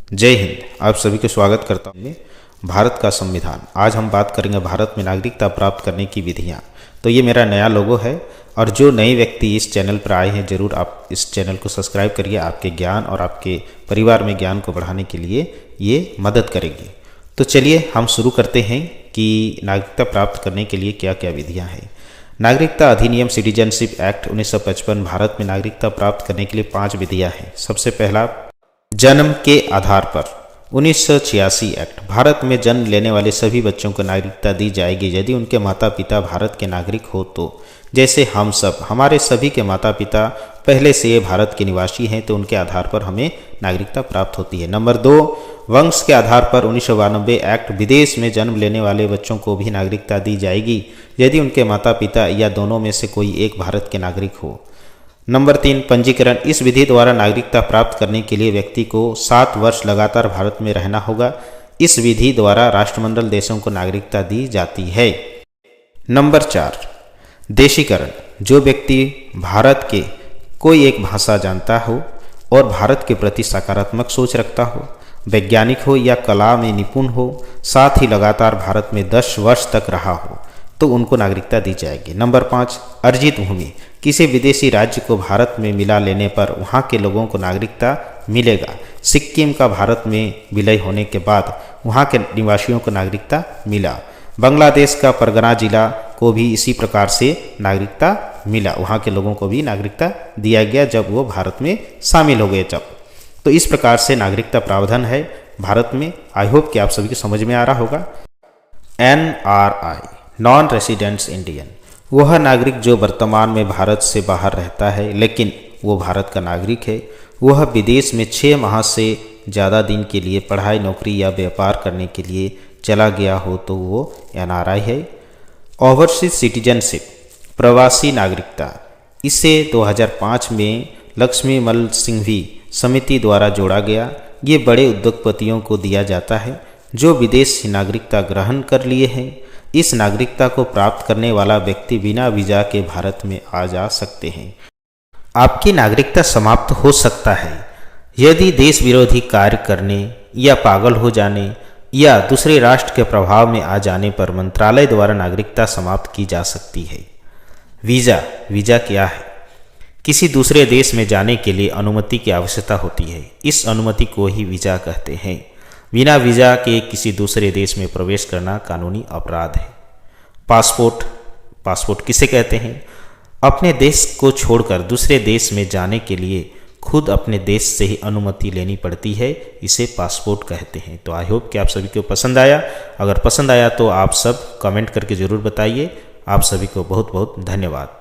जय हिंद। आप सभी को स्वागत करता हूँ। भारत का संविधान, आज हम बात करेंगे भारत में नागरिकता प्राप्त करने की विधियाँ। तो ये मेरा नया लोगो है और जो नए व्यक्ति इस चैनल पर आए हैं ज़रूर आप इस चैनल को सब्सक्राइब करिए। आपके ज्ञान और आपके परिवार में ज्ञान को बढ़ाने के लिए ये मदद करेगी। तो चलिए हम शुरू करते हैं कि नागरिकता प्राप्त करने के लिए क्या क्या विधियाँ हैं। नागरिकता अधिनियम सिटीजनशिप एक्ट 1955 भारत में नागरिकता प्राप्त करने के लिए 5 विधियाँ हैं। सबसे पहला, जन्म के आधार पर 1986 एक्ट, भारत में जन्म लेने वाले सभी बच्चों को नागरिकता दी जाएगी यदि उनके माता पिता भारत के नागरिक हो तो। जैसे हम सब, हमारे सभी के माता पिता पहले से ये भारत के निवासी हैं तो उनके आधार पर हमें नागरिकता प्राप्त होती है। नंबर 2, वंश के आधार पर 1992 एक्ट, विदेश में जन्म लेने वाले बच्चों को भी नागरिकता दी जाएगी यदि उनके माता पिता या दोनों में से कोई एक भारत के नागरिक हो। नंबर 3, पंजीकरण, इस विधि द्वारा नागरिकता प्राप्त करने के लिए व्यक्ति को 7 वर्ष लगातार भारत में रहना होगा। इस विधि द्वारा राष्ट्रमंडल देशों को नागरिकता दी जाती है। नंबर 4, देशीकरण, जो व्यक्ति भारत के कोई एक भाषा जानता हो और भारत के प्रति सकारात्मक सोच रखता हो, वैज्ञानिक हो या कला में निपुण हो, साथ ही लगातार भारत में 10 वर्ष तक रहा हो तो उनको नागरिकता दी जाएगी। नंबर 5, अर्जित भूमि, किसी विदेशी राज्य को भारत में मिला लेने पर वहाँ के लोगों को नागरिकता मिलेगा। सिक्किम का भारत में विलय होने के बाद वहाँ के निवासियों को नागरिकता मिला। बांग्लादेश का परगना जिला को भी इसी प्रकार से नागरिकता मिला, वहाँ के लोगों को भी नागरिकता दिया गया जब वो भारत में शामिल हो गए जब। तो इस प्रकार से नागरिकता प्रावधान है भारत में। आई होप कि आप सभी को समझ में आ रहा होगा। NRI, नॉन रेसिडेंट्स इंडियन, वह नागरिक जो वर्तमान में भारत से बाहर रहता है लेकिन वो भारत का नागरिक है। वह विदेश में 6 माह से ज़्यादा दिन के लिए पढ़ाई, नौकरी या व्यापार करने के लिए चला गया हो तो वो NRI है। ओवरसीज सिटीजनशिप, प्रवासी नागरिकता, इसे 2005 में लक्ष्मीमल सिंघवी समिति द्वारा जोड़ा गया। ये बड़े उद्योगपतियों को दिया जाता है जो विदेशी नागरिकता ग्रहण कर लिए हैं। इस नागरिकता को प्राप्त करने वाला व्यक्ति बिना वीजा के भारत में आ जा सकते हैं। आपकी नागरिकता समाप्त हो सकता है यदि देश विरोधी कार्य करने या पागल हो जाने या दूसरे राष्ट्र के प्रभाव में आ जाने पर मंत्रालय द्वारा नागरिकता समाप्त की जा सकती है। वीजा क्या है? किसी दूसरे देश में जाने के लिए अनुमति की आवश्यकता होती है। इस अनुमति को ही वीजा कहते हैं। बिना वीजा के किसी दूसरे देश में प्रवेश करना कानूनी अपराध है। पासपोर्ट किसे कहते हैं? अपने देश को छोड़कर दूसरे देश में जाने के लिए खुद अपने देश से ही अनुमति लेनी पड़ती है, इसे पासपोर्ट कहते हैं। तो आई होप कि आप सभी को पसंद आया। अगर पसंद आया तो आप सब कमेंट करके ज़रूर बताइए। आप सभी को बहुत बहुत धन्यवाद।